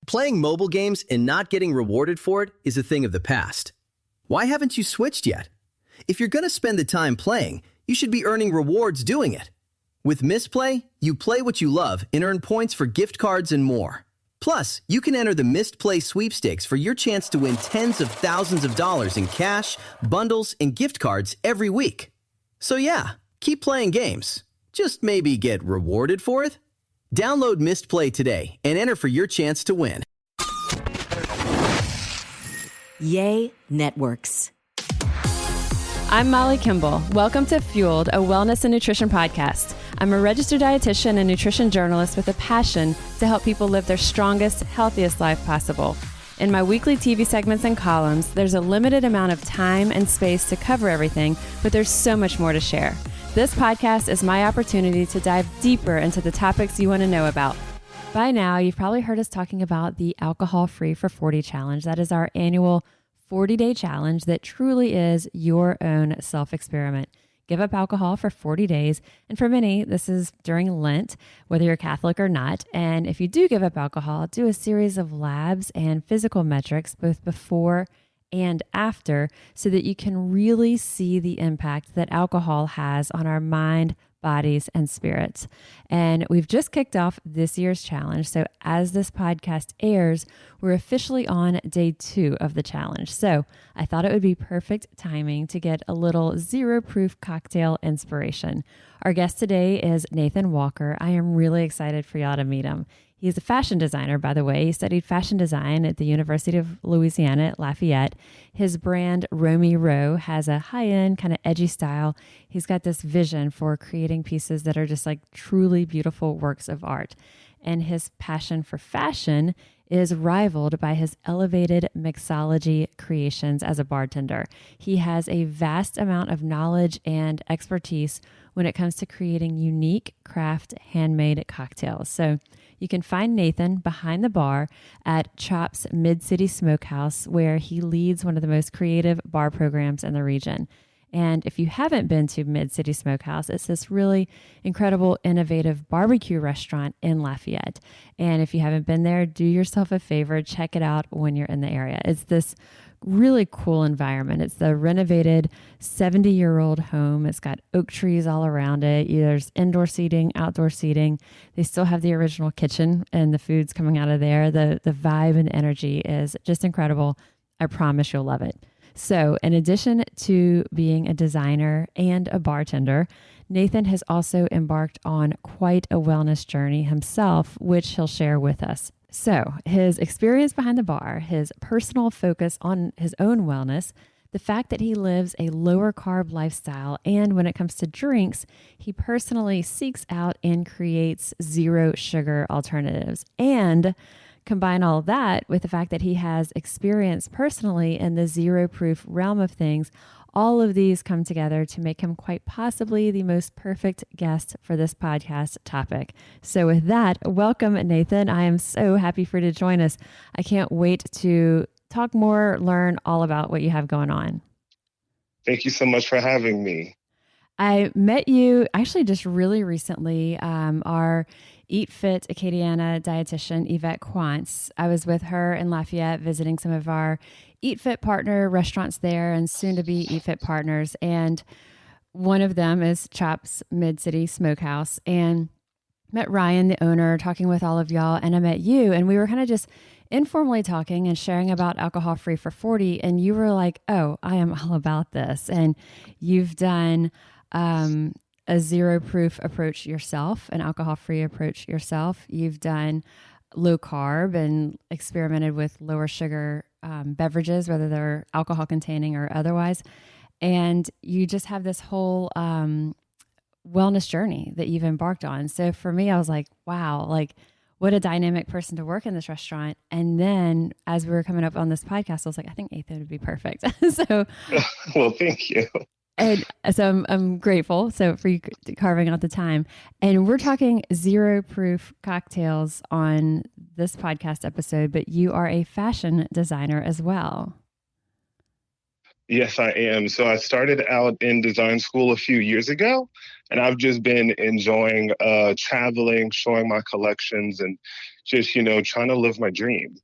Playing mobile games and not getting rewarded for it is a thing of the past. Why haven't you switched yet? If you're going to spend the time playing, you should be earning rewards doing it. With Misplay, you play what you love and earn points for gift cards and more. Plus, you can enter the Misplay sweepstakes for your chance to win tens of thousands of dollars in cash, bundles, and gift cards every week. So yeah, keep playing games. Just maybe get rewarded for it. Download Misplay today and enter for your chance to win. Yay Networks. I'm Molly Kimball. Welcome to Fueled, a wellness and nutrition podcast. I'm a registered dietitian and nutrition journalist with a passion to help people live their strongest, healthiest life possible. In my weekly TV segments and columns, there's a limited amount of time and space to cover everything, but there's so much more to share. This podcast is my opportunity to dive deeper into the topics you want to know about. By now, you've probably heard us talking about the Alcohol Free for 40 challenge. That is our annual 40-day challenge that truly is your own self-experiment. Give up alcohol for 40 days. And for many, this is during Lent, whether you're Catholic or not. And if you do give up alcohol, do a series of labs and physical metrics, both before and after, so that you can really see the impact that alcohol has on our mind, bodies, and spirits. And we've just kicked off this year's challenge. So as this podcast airs, we're officially on day 2 of the challenge. So I thought it would be perfect timing to get a little zero-proof cocktail inspiration. Our guest today is Nathan Walker. I am really excited for y'all to meet him. He's a fashion designer, by the way. He studied fashion design at the University of Louisiana at Lafayette. His brand, Romy Row, has a high-end, kind of edgy style. He's got this vision for creating pieces that are just like truly beautiful works of art. And his passion for fashion is rivaled by his elevated mixology creations as a bartender. He has a vast amount of knowledge and expertise when it comes to creating unique craft handmade cocktails. So you can find Nathan behind the bar at Tchoups Mid-City Smokehouse, where he leads one of the most creative bar programs in the region. And if you haven't been to Mid-City Smokehouse, it's this really incredible, innovative barbecue restaurant in Lafayette. And if you haven't been there, do yourself a favor, check it out when you're in the area. It's this really cool environment. It's the renovated 70-year-old home. It's got oak trees all around it. There's indoor seating, outdoor seating. They still have the original kitchen and the food's coming out of there. The vibe and energy is just incredible. I promise you'll love it. So in addition to being a designer and a bartender, Nathan has also embarked on quite a wellness journey himself, which he'll share with us. So his experience behind the bar, his personal focus on his own wellness, the fact that he lives a lower carb lifestyle, and when it comes to drinks, he personally seeks out and creates zero sugar alternatives. And combine all of that with the fact that he has experience personally in the zero proof realm of things. All of these come together to make him quite possibly the most perfect guest for this podcast topic. So with that, welcome, Nathan. I am so happy for you to join us. I can't wait to talk more, learn all about what you have going on. Thank you so much for having me. I met you actually just really recently. Our Eat Fit Acadiana dietitian, Yvette Quantz. I was with her in Lafayette visiting some of our Eat Fit partner restaurants there and soon to be Eat Fit partners. And one of them is Tchoups Mid-City Smokehouse. And met Ryan, the owner, talking with all of y'all. And I met you, and we were kind of just informally talking and sharing about Alcohol Free for 40. And you were like, oh, I am all about this. And you've done a zero proof approach yourself, an alcohol free approach yourself. You've done low carb and experimented with lower sugar beverages, whether they're alcohol containing or otherwise. And you just have this whole wellness journey that you've embarked on. So for me, I was like, wow, like what a dynamic person to work in this restaurant. And then as we were coming up on this podcast, I was like, I think Nathan would be perfect. So, well, thank you. And so I'm grateful for you carving out the time. And we're talking zero proof cocktails on this podcast episode, but you are a fashion designer as well. Yes, I am. So I started out in design school a few years ago, and I've just been enjoying traveling, showing my collections, and just, trying to live my dream.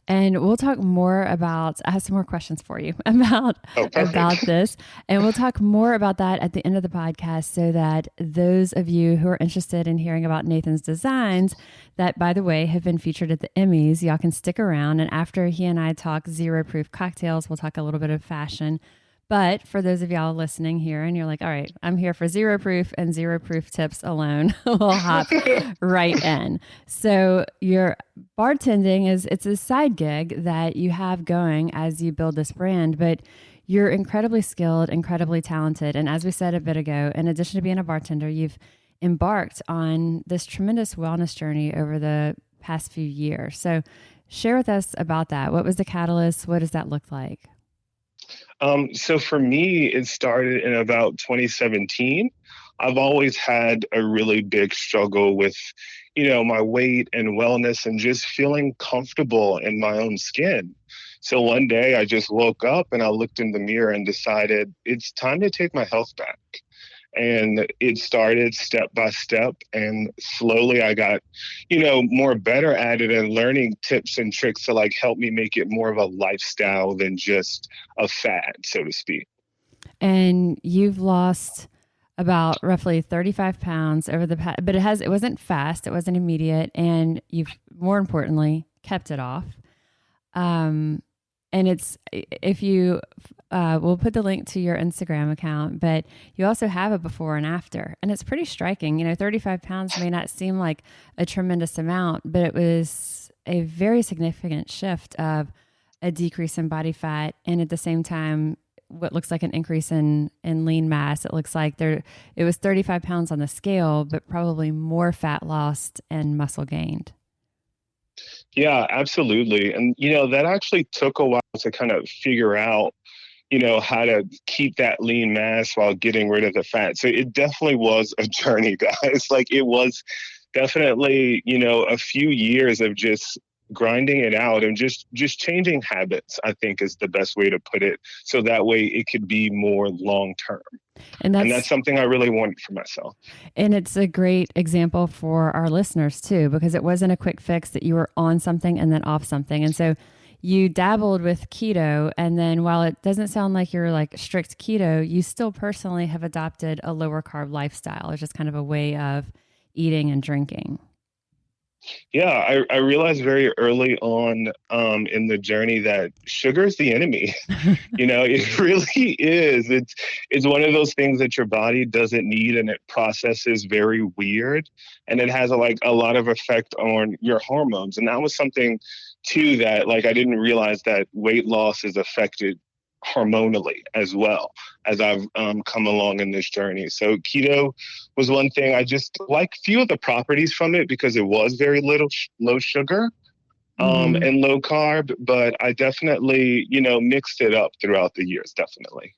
And we'll talk more about, I have some more questions for you about Oh, perfect. about this. And we'll talk more about that at the end of the podcast so that those of you who are interested in hearing about Nathan's designs that, by the way, have been featured at the Emmys, y'all can stick around. And after he and I talk zero proof cocktails, we'll talk a little bit of fashion. But for those of y'all listening here and you're like, all right, I'm here for zero proof and zero proof tips alone, we'll hop right in. So your bartending it's a side gig that you have going as you build this brand, but you're incredibly skilled, incredibly talented. And as we said a bit ago, in addition to being a bartender, you've embarked on this tremendous wellness journey over the past few years. So share with us about that. What was the catalyst? What does that look like? So for me, it started in about 2017. I've always had a really big struggle with, my weight and wellness and just feeling comfortable in my own skin. So one day I just woke up and I looked in the mirror and decided it's time to take my health back. And it started step by step. And slowly I got, more better at it and learning tips and tricks to like help me make it more of a lifestyle than just a fad, so to speak. And you've lost about roughly 35 pounds over the past, but it wasn't fast, it wasn't immediate, and you've more importantly kept it off. And it's, if you, we'll put the link to your Instagram account, but you also have a before and after, and it's pretty striking. 35 pounds may not seem like a tremendous amount, but it was a very significant shift of a decrease in body fat, and at the same time, what looks like an increase in lean mass. It looks like it was 35 pounds on the scale, but probably more fat lost and muscle gained. Yeah, absolutely. And, that actually took a while to kind of figure out, how to keep that lean mass while getting rid of the fat. So it definitely was a journey, guys. Like it was definitely, a few years of just grinding it out and just changing habits, I think is the best way to put it. So that way it could be more long term. And that's something I really wanted for myself. And it's a great example for our listeners too, because it wasn't a quick fix that you were on something and then off something. And so you dabbled with keto. And then while it doesn't sound like you're like strict keto, you still personally have adopted a lower carb lifestyle. It's just kind of a way of eating and drinking. Yeah, I realized very early on in the journey that sugar is the enemy. It really is. It's one of those things that your body doesn't need, and it processes very weird, and it has a lot of effect on your hormones. And that was something too that I didn't realize that weight loss is affected hormonally as well as I've come along in this journey. So keto was one thing. I just like few of the properties from it because it was very low sugar and low carb, but I definitely, mixed it up throughout the years, definitely.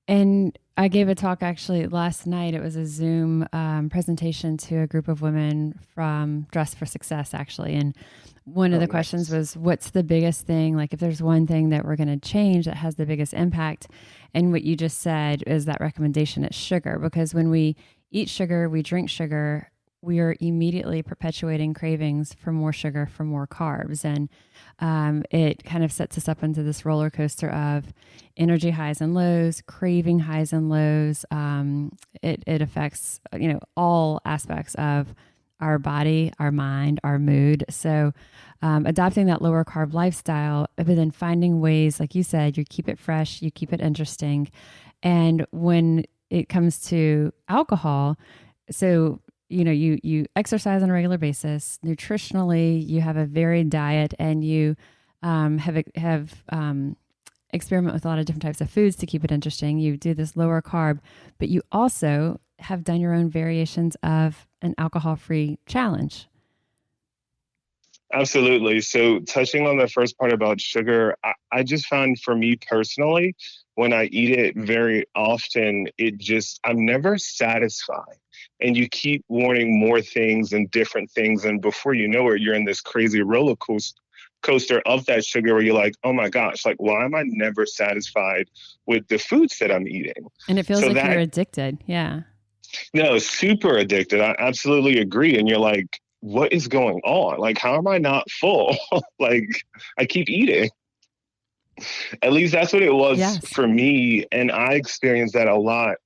And I gave a talk actually last night. It was a Zoom presentation to a group of women from Dress for Success, actually. And one of the questions was, what's the biggest thing? Like if there's one thing that we're going to change that has the biggest impact. And what you just said is that recommendation, it's sugar, because when we eat sugar, we drink sugar, we are immediately perpetuating cravings for more sugar, for more carbs. And it kind of sets us up into this roller coaster of energy highs and lows, craving highs and lows. It affects, all aspects of our body, our mind, our mood. So adopting that lower carb lifestyle, but then finding ways, like you said, you keep it fresh, you keep it interesting. And when it comes to alcohol, so you exercise on a regular basis. Nutritionally, you have a varied diet, and you have experiment with a lot of different types of foods to keep it interesting. You do this lower carb, but you also have done your own variations of an alcohol-free challenge. Absolutely. So touching on the first part about sugar, I just found for me personally, when I eat it very often, I'm never satisfied. And you keep wanting more things and different things. And before you know it, you're in this crazy roller coaster of that sugar where you're like, oh my gosh, like, why am I never satisfied with the foods that I'm eating? And it feels So like that, you're addicted. Yeah. no, super addicted. I absolutely agree. And you're like, what is going on? Like, how am I not full? Like, I keep eating. At least that's what it was Yes. for me. And I experienced that a lot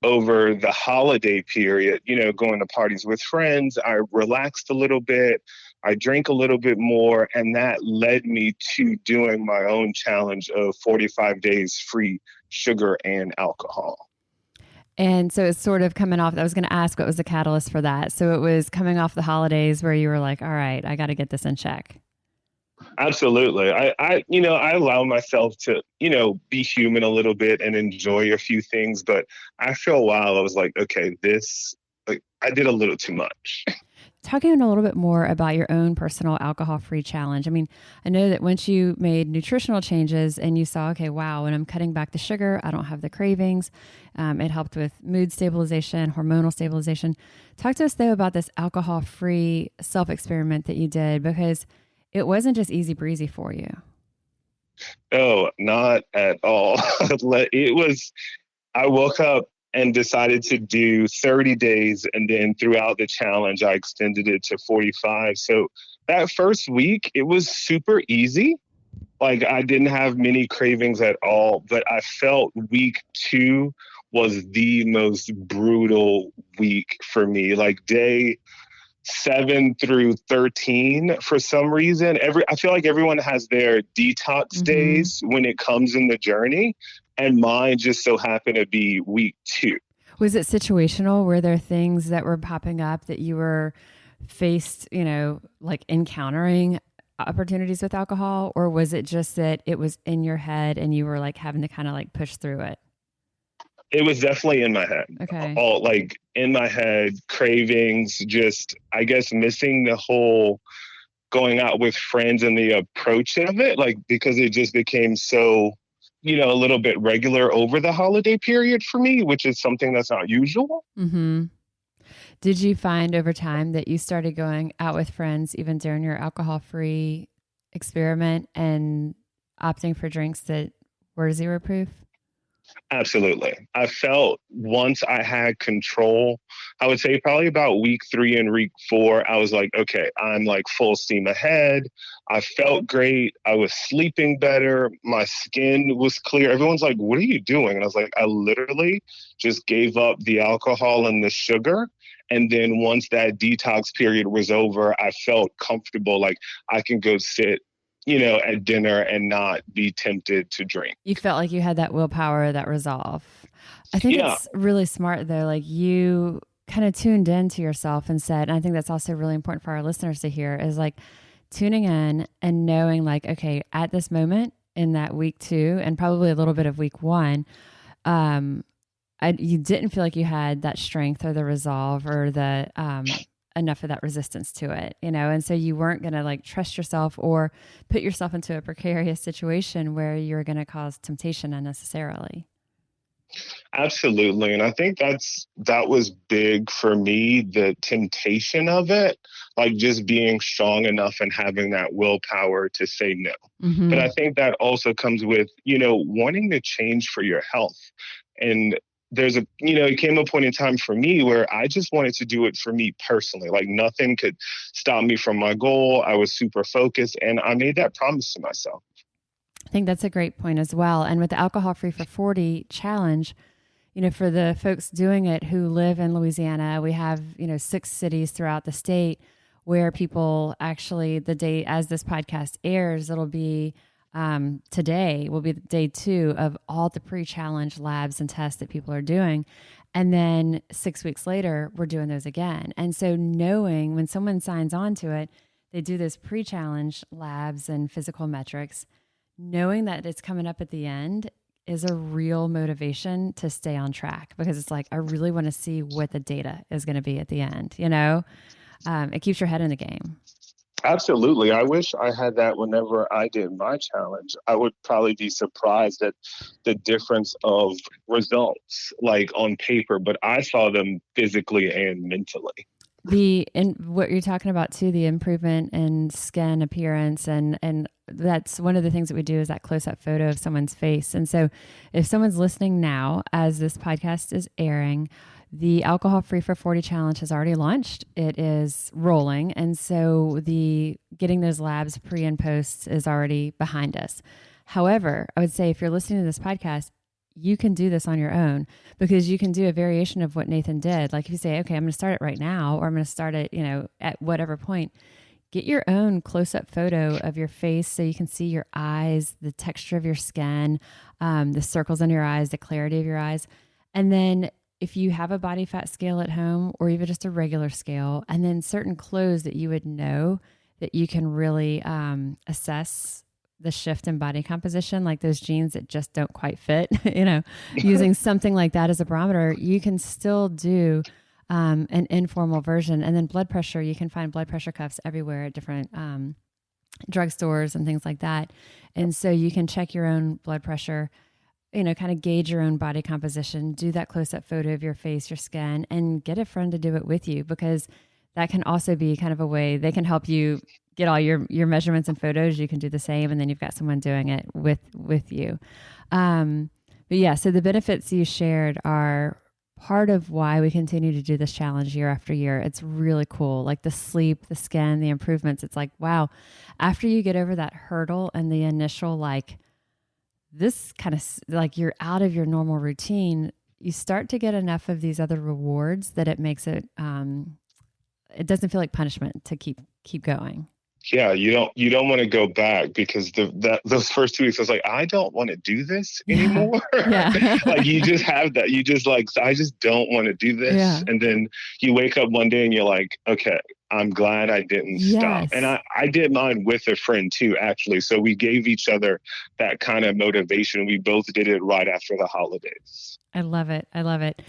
over the holiday period, going to parties with friends. I relaxed a little bit. I drank a little bit more. And that led me to doing my own challenge of 45 days free sugar and alcohol. And so it's sort of coming off, I was going to ask what was the catalyst for that. So it was coming off the holidays where you were like, all right, I got to get this in check. Absolutely. I allow myself to, be human a little bit and enjoy a few things. But after a while, I was like, okay, I did a little too much. Talking a little bit more about your own personal alcohol-free challenge. I mean, I know that once you made nutritional changes and you saw, okay, wow, when I'm cutting back the sugar, I don't have the cravings. It helped with mood stabilization, hormonal stabilization. Talk to us, though, about this alcohol-free self-experiment that you did, because it wasn't just easy breezy for you. Oh, not at all. I woke up and decided to do 30 days. And then throughout the challenge, I extended it to 45. So that first week, it was super easy. Like, I didn't have many cravings at all, but I felt week 2 was the most brutal week for me. Like, day 7 through 13, for some reason, I feel like everyone has their detox days when it comes in the journey. And mine just so happened to be week 2. Was it situational? Were there things that were popping up that you were faced, like encountering opportunities with alcohol? Or was it just that it was in your head and you were like having to kind of like push through it? It was definitely in my head. Okay. All like in my head, cravings, just, I guess, missing the whole going out with friends and the approach of it, like, because it just became so, a little bit regular over the holiday period for me, which is something that's not usual. Mm-hmm. Did you find over time that you started going out with friends even during your alcohol-free experiment and opting for drinks that were 0 proof? Absolutely. I felt once I had control, I would say probably about week 3 and week 4, I was like, okay, I'm like full steam ahead. I felt great. I was sleeping better. My skin was clear. Everyone's like, what are you doing? And I was like, I literally just gave up the alcohol and the sugar. And then once that detox period was over, I felt comfortable. Like, I can go sit at dinner and not be tempted to drink. You felt like you had that willpower, that resolve. I think it's really smart though. Like, you kind of tuned into yourself and said, and I think that's also really important for our listeners to hear, is like tuning in and knowing like, okay, at this moment in that week 2 and probably a little bit of week 1, you didn't feel like you had that strength or the resolve or the enough of that resistance to it, and so you weren't going to like trust yourself or put yourself into a precarious situation where you're going to cause temptation unnecessarily. Absolutely. And I think that was big for me, the temptation of it, like just being strong enough and having that willpower to say no. Mm-hmm. But I think that also comes with, wanting to change for your health. And it came a point in time for me where I just wanted to do it for me personally. Like, nothing could stop me from my goal. I was super focused and I made that promise to myself. I think that's a great point as well. And with the Alcohol Free for 40 challenge, for the folks doing it who live in Louisiana, we have, 6 cities throughout the state where people actually, the day as this podcast airs, it'll be today will be day 2 of all the pre-challenge labs and tests that people are doing. And then 6 weeks later, we're doing those again. And so knowing when someone signs on to it, they do this pre-challenge labs and physical metrics, knowing that it's coming up at the end is a real motivation to stay on track, because it's like, I really want to see what the data is going to be at the end. It keeps your head in the game. Absolutely. I wish I had that whenever I did my challenge. I would probably be surprised at the difference of results, like on paper, but I saw them physically and mentally. What you're talking about too, the improvement in skin appearance, and that's one of the things that we do is that close-up photo of someone's face. And so if someone's listening now as this podcast is airing, the Alcohol Free for 40 challenge has already launched. It is rolling. And so the getting those labs pre and post is already behind us. However, I would say if you're listening to this podcast, you can do this on your own, because you can do a variation of what Nathan did. Like if you say, okay, I'm going to start it right now, or I'm going to start it, at whatever point, get your own close-up photo of your face so you can see your eyes, the texture of your skin, the circles in your eyes, the clarity of your eyes. And then if you have a body fat scale at home, or even just a regular scale, and then certain clothes that you would know that you can really assess the shift in body composition, like those jeans that just don't quite fit, using something like that as a barometer, you can still do an informal version. And then blood pressure, you can find blood pressure cuffs everywhere at different drugstores and things like that. And so you can check your own blood pressure, kind of gauge your own body composition, do that close-up photo of your face, your skin, and get a friend to do it with you, because that can also be kind of a way they can help you get all your measurements and photos. You can do the same, and then you've got someone doing it with you. But yeah, so the benefits you shared are part of why we continue to do this challenge year after year. It's really cool. Like the sleep, the skin, the improvements. It's like, wow, after you get over that hurdle and the initial, this kind of like you're out of your normal routine, you start to get enough of these other rewards that it makes it, it doesn't feel like punishment to keep going. Yeah, you don't want to go back, because those first 2 weeks I was like, I don't want to do this anymore. Yeah. Like you just have that. You just I just don't want to do this. Yeah. And then you wake up one day and you're like, okay, I'm glad I didn't stop. And I did mine with a friend too, actually. So we gave each other that kind of motivation. We both did it right after the holidays. I love it. I love it.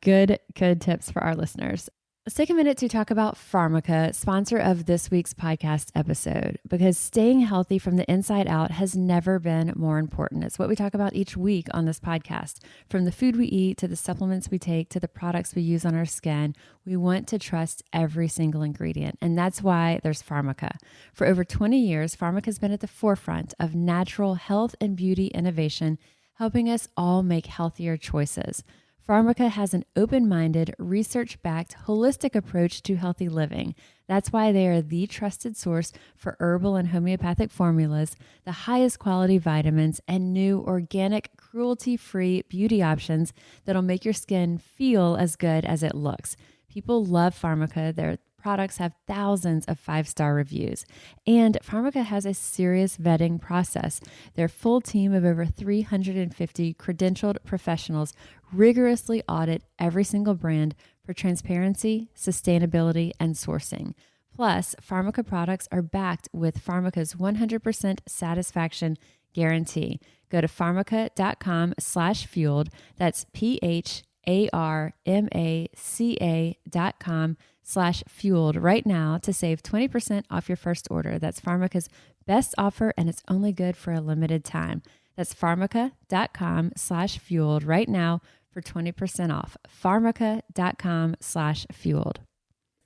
Good tips for our listeners. Let's take a minute to talk about Pharmaca, sponsor of this week's podcast episode, because staying healthy from the inside out has never been more important. It's what we talk about each week on this podcast. From the food we eat, to the supplements we take, to the products we use on our skin, we want to trust every single ingredient. And that's why there's Pharmaca. For over 20 years, Pharmaca has been at the forefront of natural health and beauty innovation, helping us all make healthier choices. Pharmaca has an open-minded, research-backed, holistic approach to healthy living. That's why they are the trusted source for herbal and homeopathic formulas, the highest quality vitamins, and new organic, cruelty-free beauty options that'll make your skin feel as good as it looks. People love Pharmaca. Their products have thousands of 5-star reviews. And Pharmaca has a serious vetting process. Their full team of over 350 credentialed professionals rigorously audit every single brand for transparency, sustainability, and sourcing. Plus, Pharmaca products are backed with Pharmaca's 100% satisfaction guarantee. Go to pharmaca.com/fueled. That's PHARMACA.com/fueled right now to save 20% off your first order. That's Pharmaca's best offer, and it's only good for a limited time. That's pharmaca.com/fueled right now for 20% off. Pharmaca.com/fueled.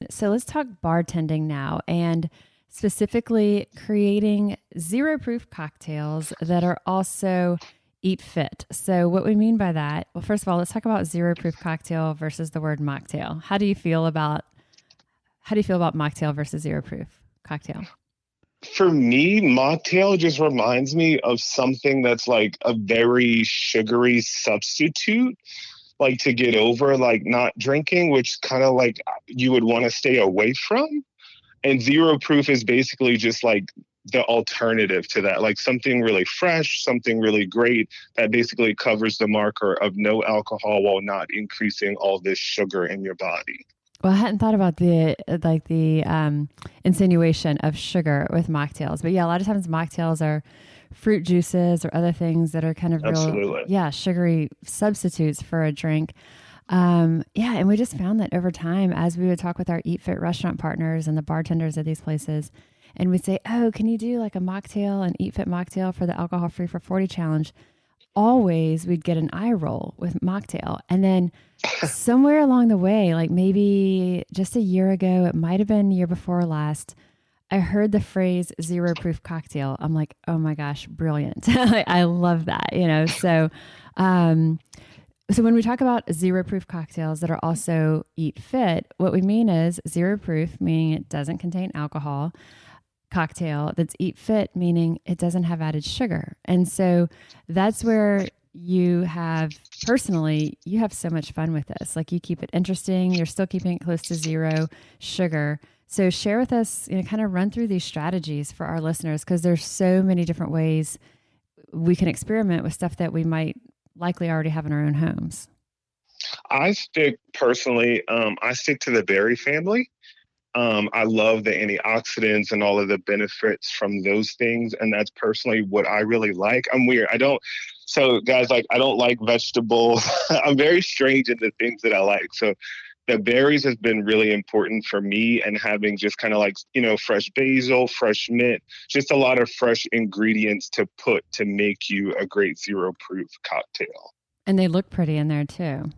So let's talk bartending now, and specifically creating zero-proof cocktails that are also eat fit. So what we mean by that, well, first of all, let's talk about zero-proof cocktail versus the word mocktail. How do you feel about mocktail versus zero-proof cocktail? For me, mocktail just reminds me of something that's like a very sugary substitute, like to get over like not drinking, which kind of like you would want to stay away from. And zero proof is basically just like the alternative to that, like something really fresh, something really great that basically covers the marker of no alcohol while not increasing all this sugar in your body. Well, I hadn't thought about the insinuation of sugar with mocktails, but yeah, a lot of times mocktails are fruit juices or other things that are kind of real, sugary substitutes for a drink. And we just found that over time, as we would talk with our Eat Fit restaurant partners and the bartenders at these places, and we'd say, oh, can you do like a mocktail, an Eat Fit mocktail for the Alcohol Free for 40 challenge? always we'd get an eye roll with mocktail. And then somewhere along the way, like maybe just a year ago, it might have been the year before last, I heard the phrase zero proof cocktail. I'm like, oh my gosh, brilliant. I love that, so when we talk about zero proof cocktails that are also eat fit, what we mean is zero proof, meaning it doesn't contain alcohol, cocktail that's eat fit, meaning it doesn't have added sugar. And so that's where you have so much fun with this. Like, you keep it interesting. You're still keeping it close to zero sugar. So share with us, kind of run through these strategies for our listeners, because there's so many different ways we can experiment with stuff that we might likely already have in our own homes. I stick to the berry family. I love the antioxidants and all of the benefits from those things. And that's personally what I really like. I'm weird. So guys, like, I don't like vegetables. I'm very strange in the things that I like. So the berries has been really important for me, and having just kind of like, fresh basil, fresh mint, just a lot of fresh ingredients to put to make you a great zero proof cocktail. And they look pretty in there too.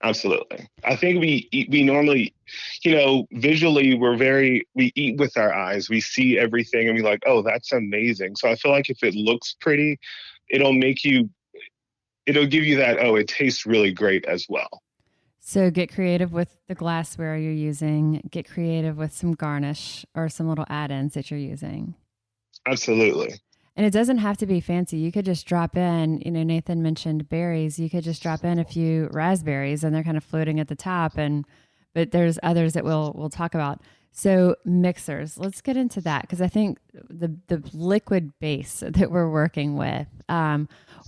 Absolutely. I think we normally, visually we eat with our eyes. We see everything and we're like, oh, that's amazing. So I feel like if it looks pretty, it'll give you that, oh, it tastes really great as well. So get creative with the glassware you're using. Get creative with some garnish or some little add-ins that you're using. Absolutely. And it doesn't have to be fancy. You could just drop in, Nathan mentioned berries. You could just drop in a few raspberries and they're kind of floating at the top. But there's others that we'll talk about. So mixers, let's get into that, because I think the liquid base that we're working with,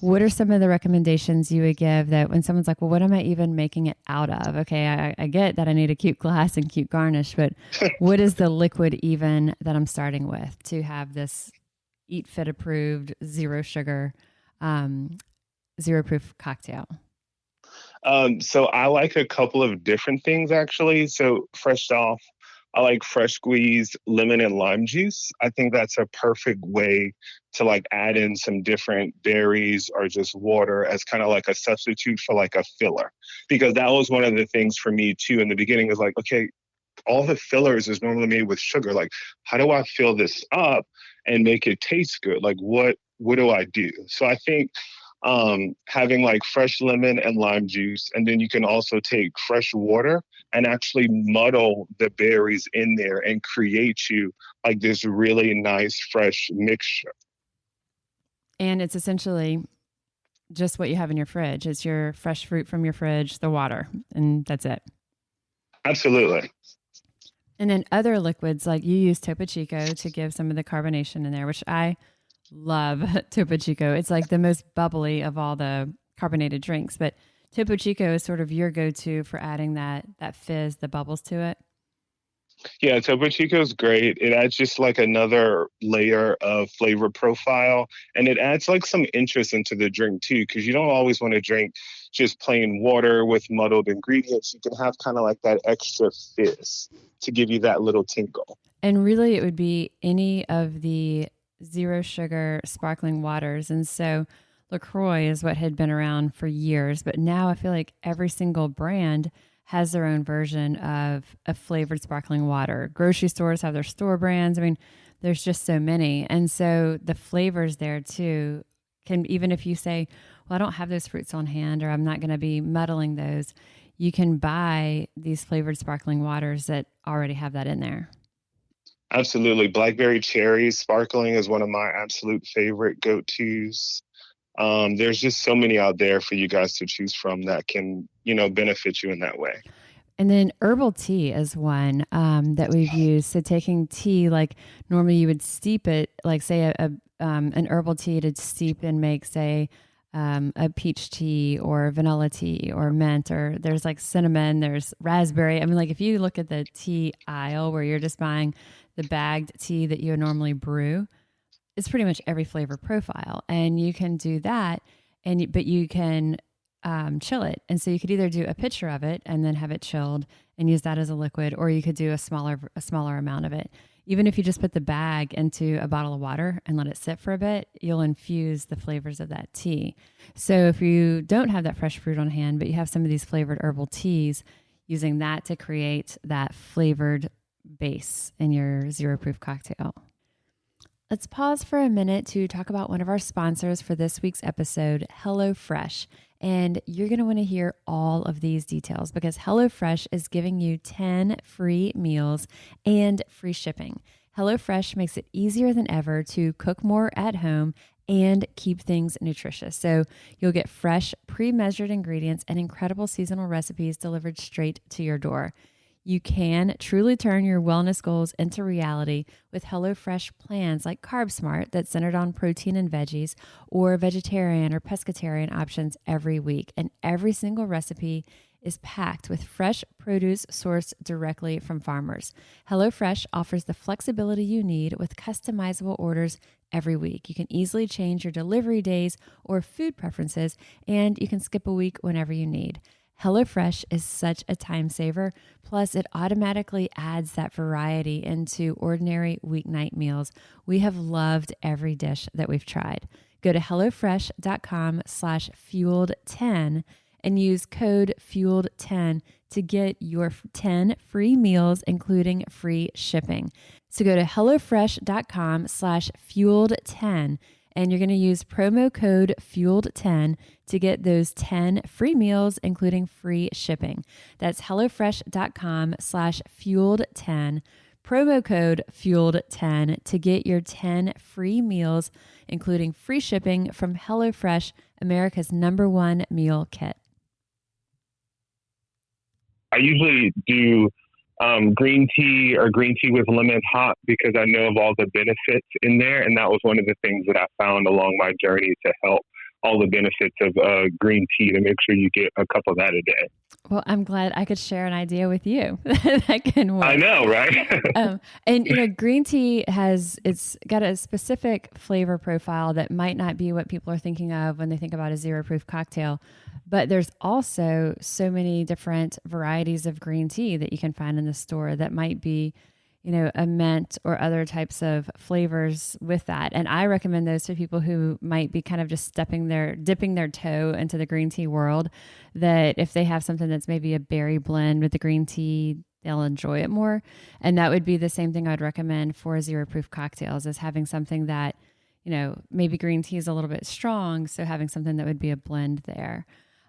what are some of the recommendations you would give that when someone's like, well, what am I even making it out of? Okay, I get that I need a cute glass and cute garnish, but what is the liquid even that I'm starting with to have this Eat Fit approved, zero sugar, zero proof cocktail? So I like a couple of different things, actually. So first off, I like fresh squeezed lemon and lime juice. I think that's a perfect way to like add in some different berries or just water as kind of like a substitute for like a filler. Because that was one of the things for me too in the beginning, is like, okay, all the fillers is normally made with sugar. Like, how do I fill this up and make it taste good? Like, what do I do? So I think having like fresh lemon and lime juice, and then you can also take fresh water and actually muddle the berries in there and create you like this really nice fresh mixture. And it's essentially just what you have in your fridge. It's your fresh fruit from your fridge, the water, and that's it. Absolutely. And then other liquids, like you use Topo Chico to give some of the carbonation in there, which I love. Topo Chico. It's like the most bubbly of all the carbonated drinks, but Topo Chico is sort of your go-to for adding that fizz, the bubbles to it. Yeah, Topo Chico is great. It adds just like another layer of flavor profile, and it adds like some interest into the drink too, because you don't always want to drink just plain water with muddled ingredients. You can have kind of like that extra fizz to give you that little tinkle. And really, it would be any of the zero sugar sparkling waters. And so LaCroix is what had been around for years, but now I feel like every single brand has their own version of a flavored sparkling water. Grocery stores have their store brands. I mean, there's just so many. And so the flavors there too can, even if you say, well, I don't have those fruits on hand, or I'm not going to be muddling those, you can buy these flavored sparkling waters that already have that in there. Absolutely. Blackberry cherry sparkling is one of my absolute favorite go-tos. There's just so many out there for you guys to choose from that can, benefit you in that way. And then herbal tea is one that we've used. So taking tea, like normally you would steep it, like say an herbal tea to steep and make, say, a peach tea or vanilla tea or mint, or there's like cinnamon, there's raspberry. I mean, like if you look at the tea aisle where you're just buying the bagged tea that you would normally brew, it's pretty much every flavor profile. And you can do that, but you can chill it. And so you could either do a pitcher of it and then have it chilled and use that as a liquid, or you could do a smaller amount of it. even if you just put the bag into a bottle of water and let it sit for a bit, you'll infuse the flavors of that tea. So if you don't have that fresh fruit on hand, but you have some of these flavored herbal teas, using that to create that flavored base in your zero proof cocktail. Let's pause for a minute to talk about one of our sponsors for this week's episode, HelloFresh. And you're going to want to hear all of these details because HelloFresh is giving you 10 free meals and free shipping. HelloFresh makes it easier than ever to cook more at home and keep things nutritious. So you'll get fresh, pre-measured ingredients and incredible seasonal recipes delivered straight to your door. You can truly turn your wellness goals into reality with HelloFresh plans like Carb Smart that's centered on protein and veggies, or vegetarian or pescatarian options every week. And every single recipe is packed with fresh produce sourced directly from farmers. HelloFresh offers the flexibility you need with customizable orders every week. You can easily change your delivery days or food preferences, and you can skip a week whenever you need. HelloFresh is such a time saver. Plus, it automatically adds that variety into ordinary weeknight meals. We have loved every dish that we've tried. Go to HelloFresh.com/fueled10 and use code FUELED10 to get your 10 free meals, including free shipping. So go to HelloFresh.com/fueled10 and you're going to use promo code FUELED10 to get those 10 free meals, including free shipping. That's HelloFresh.com/fueled10, promo code FUELED10 to get your 10 free meals, including free shipping from HelloFresh, America's #1 meal kit. I usually do green tea or green tea with lemon hot because I know of all the benefits in there. And that was one of the things that I found along my journey to help all the benefits of green tea, to make sure you get a cup of that a day. Well, I'm glad I could share an idea with you that can work. I know, right? And green tea it's got a specific flavor profile that might not be what people are thinking of when they think about a zero proof cocktail. But there's also so many different varieties of green tea that you can find in the store that might be, a mint or other types of flavors with that. And I recommend those to people who might be kind of just dipping their toe into the green tea world, that if they have something that's maybe a berry blend with the green tea, they'll enjoy it more. And that would be the same thing I'd recommend for zero proof cocktails, is having something that, maybe green tea is a little bit strong. So having something that would be a blend there.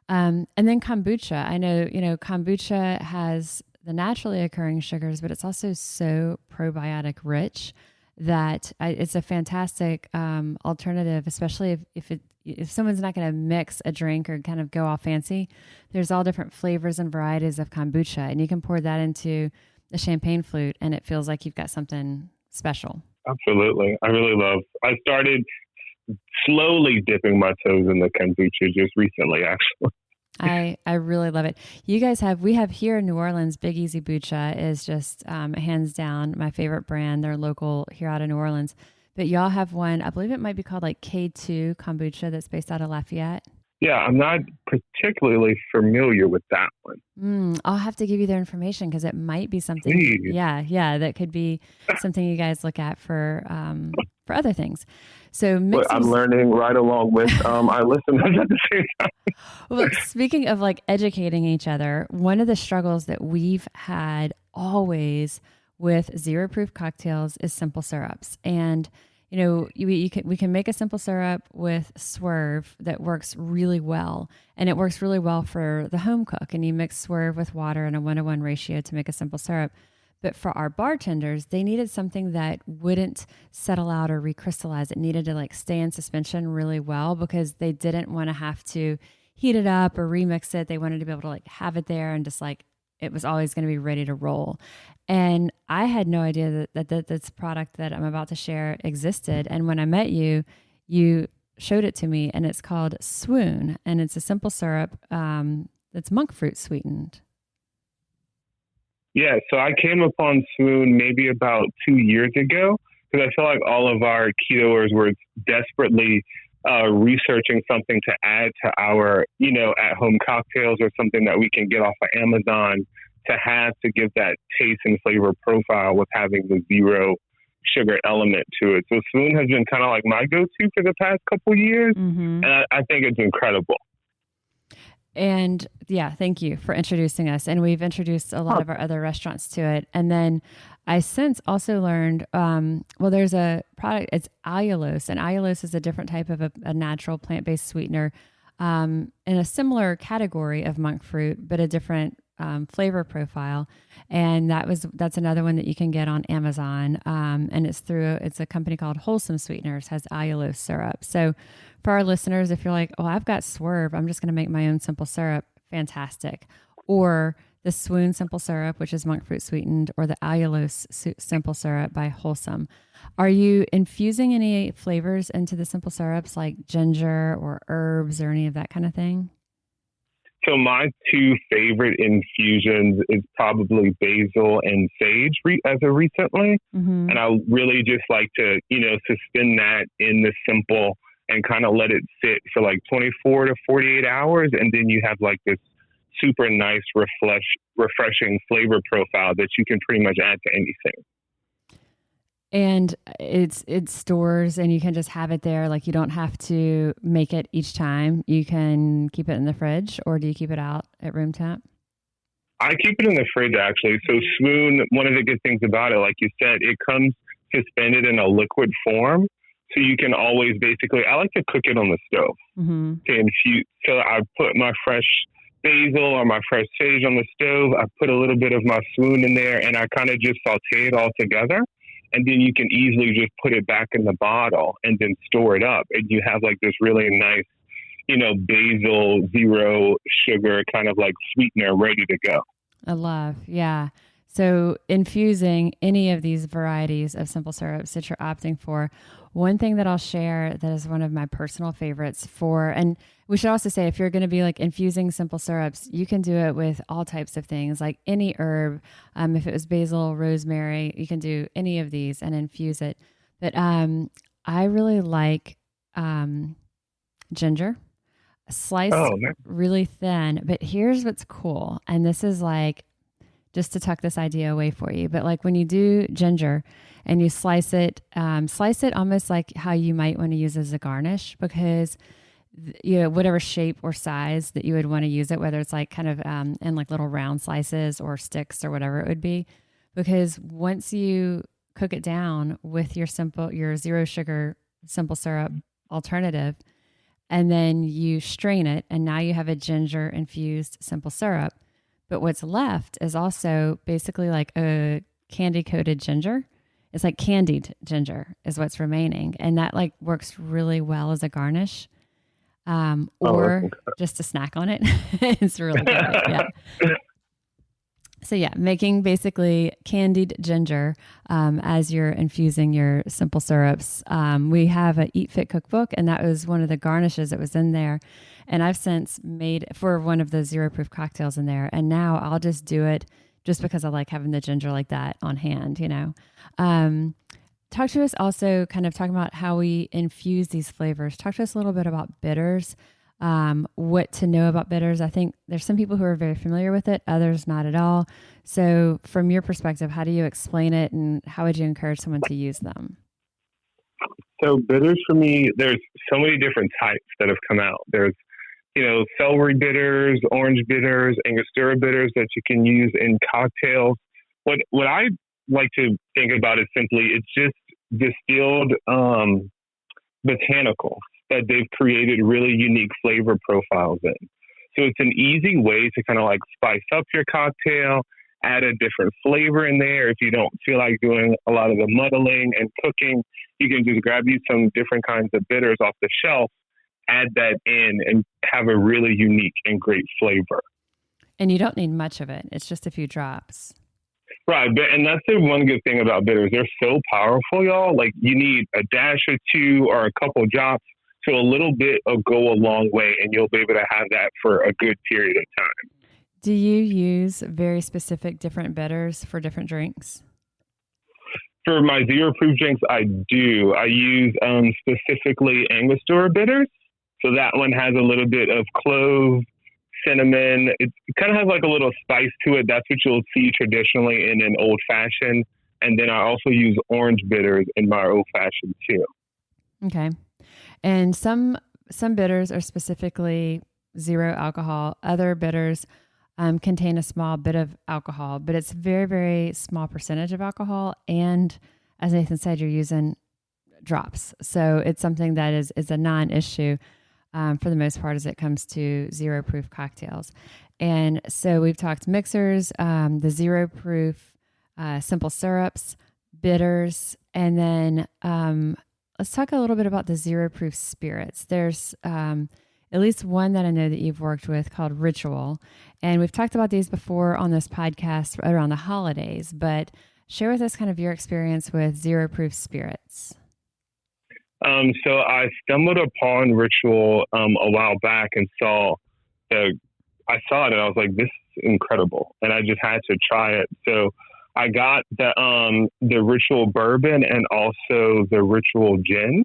And then kombucha. I know, kombucha has the naturally occurring sugars, but it's also so probiotic rich that it's a fantastic alternative, especially if someone's not going to mix a drink or kind of go all fancy. There's all different flavors and varieties of kombucha, and you can pour that into a champagne flute, and it feels like you've got something special. Absolutely. I started slowly dipping my toes in the kombucha just recently, actually. I really love it. We have here in New Orleans, Big Easy Bucha is just hands down my favorite brand. They're local here out of New Orleans. But y'all have one, I believe it might be called like K2 Kombucha, that's based out of Lafayette. Yeah, I'm not particularly familiar with that one. I'll have to give you their information because it might be something. Please. Yeah, that could be something you guys look at for other things. So I'm learning right along with our listeners at the same time. Well, speaking of like educating each other, one of the struggles that we've had always with zero proof cocktails is simple syrups. And we can make a simple syrup with Swerve that works really well. And it works really well for the home cook. And you mix Swerve with water in a 1-to-1 ratio to make a simple syrup. But for our bartenders, they needed something that wouldn't settle out or recrystallize. It needed to stay in suspension really well because they didn't want to have to heat it up or remix it. They wanted to be able to have it there and just it was always going to be ready to roll. And I had no idea that this product that I'm about to share existed. And when I met you, you showed it to me, and it's called Swoon, and it's a simple syrup that's monk fruit sweetened. Yeah, so I came upon Swoon maybe about 2 years ago because I feel like all of our ketoers were desperately researching something to add to our, at-home cocktails, or something that we can get off of Amazon to give that taste and flavor profile with having the zero sugar element to it. So Swoon has been kind of like my go-to for the past couple years, and I think it's incredible. And yeah, thank you for introducing us. And we've introduced a lot of our other restaurants to it. And then I since also learned, there's a product, it's allulose, and allulose is a different type of a natural plant-based sweetener in a similar category of monk fruit, but a different flavor profile. And that's another one that you can get on Amazon. And it's a company called Wholesome Sweeteners, has allulose syrup. So for our listeners, if you're like, oh, I've got Swerve, I'm just going to make my own simple syrup, fantastic. Or the Swoon simple syrup, which is monk fruit sweetened, or the allulose simple syrup by Wholesome. Are you infusing any flavors into the simple syrups like ginger or herbs or any of that kind of thing? So my two favorite infusions is probably basil and sage as of recently. And I really just like to, suspend that in the simple and kind of let it sit for like 24 to 48 hours. And then you have like this super nice, refreshing flavor profile that you can pretty much add to anything. And it stores and you can just have it there. Like you don't have to make it each time. You can keep it in the fridge, or do you keep it out at room temp? I keep it in the fridge actually. So Swoon, one of the good things about it, like you said, it comes suspended in a liquid form. So you can always I like to cook it on the stove to infuse. So I put my fresh basil or my fresh sage on the stove. I put a little bit of my Swoon in there and I kind of just saute it all together. And then you can easily just put it back in the bottle and then store it up. And you have like this really nice, basil, zero sugar kind of like sweetener ready to go. I love, yeah. So infusing any of these varieties of simple syrups that you're opting for, one thing that I'll share that is one of my personal favorites and we should also say, if you're going to be like infusing simple syrups, you can do it with all types of things, like any herb. If it was basil, rosemary, you can do any of these and infuse it. But I really like ginger, sliced really thin. But here's what's cool. And this is like, just to tuck this idea away for you. But like when you do ginger and you slice it almost like how you might want to use as a garnish, because whatever shape or size that you would want to use it, whether it's like kind of in like little round slices or sticks or whatever it would be, because once you cook it down with your zero sugar simple syrup alternative, and then you strain it, and now you have a ginger infused simple syrup. But what's left is also basically like a candy coated ginger. It's like candied ginger is what's remaining. And that like works really well as a garnish or just a snack on it. It's really good. Yeah. So yeah, making basically candied ginger as you're infusing your simple syrups. We have an Eat Fit cookbook, and that was one of the garnishes that was in there. And I've since made for one of the zero proof cocktails in there. And now I'll just do it just because I like having the ginger like that on hand, Talk to us also kind of talking about how we infuse these flavors. Talk to us a little bit about bitters, what to know about bitters. I think there's some people who are very familiar with it, others not at all. So from your perspective, how do you explain it and how would you encourage someone to use them? So bitters for me, there's so many different types that have come out. There's celery bitters, orange bitters, Angostura bitters that you can use in cocktails. What I like to think about is simply it's just distilled botanicals that they've created really unique flavor profiles in. So it's an easy way to kind of like spice up your cocktail, add a different flavor in there. If you don't feel like doing a lot of the muddling and cooking, you can just grab you some different kinds of bitters off the shelf, add that in, and have a really unique and great flavor. And you don't need much of it. It's just a few drops. Right. And that's the one good thing about bitters. They're so powerful, y'all. Like you need a dash or two or a couple drops. So a little bit will go a long way, and you'll be able to have that for a good period of time. Do you use very specific different bitters for different drinks? For my zero proof drinks, I do. I use specifically Angostura bitters. So that one has a little bit of clove, cinnamon. It kind of has like a little spice to it. That's what you'll see traditionally in an old fashioned And then I also use orange bitters in my old fashioned too. Okay. And some bitters are specifically zero alcohol. Other bitters contain a small bit of alcohol, but it's very, very small percentage of alcohol. And as Nathan said, you're using drops. So it's something that is a non-issue for the most part as it comes to zero proof cocktails. And so we've talked mixers, the zero proof, simple syrups, bitters, and then let's talk a little bit about the zero proof spirits. There's at least one that I know that you've worked with called Ritual. And we've talked about these before on this podcast around the holidays, but share with us kind of your experience with zero proof spirits. So I stumbled upon Ritual a while back and I saw it and I was like, this is incredible. And I just had to try it. So I got the Ritual bourbon and also the Ritual gin.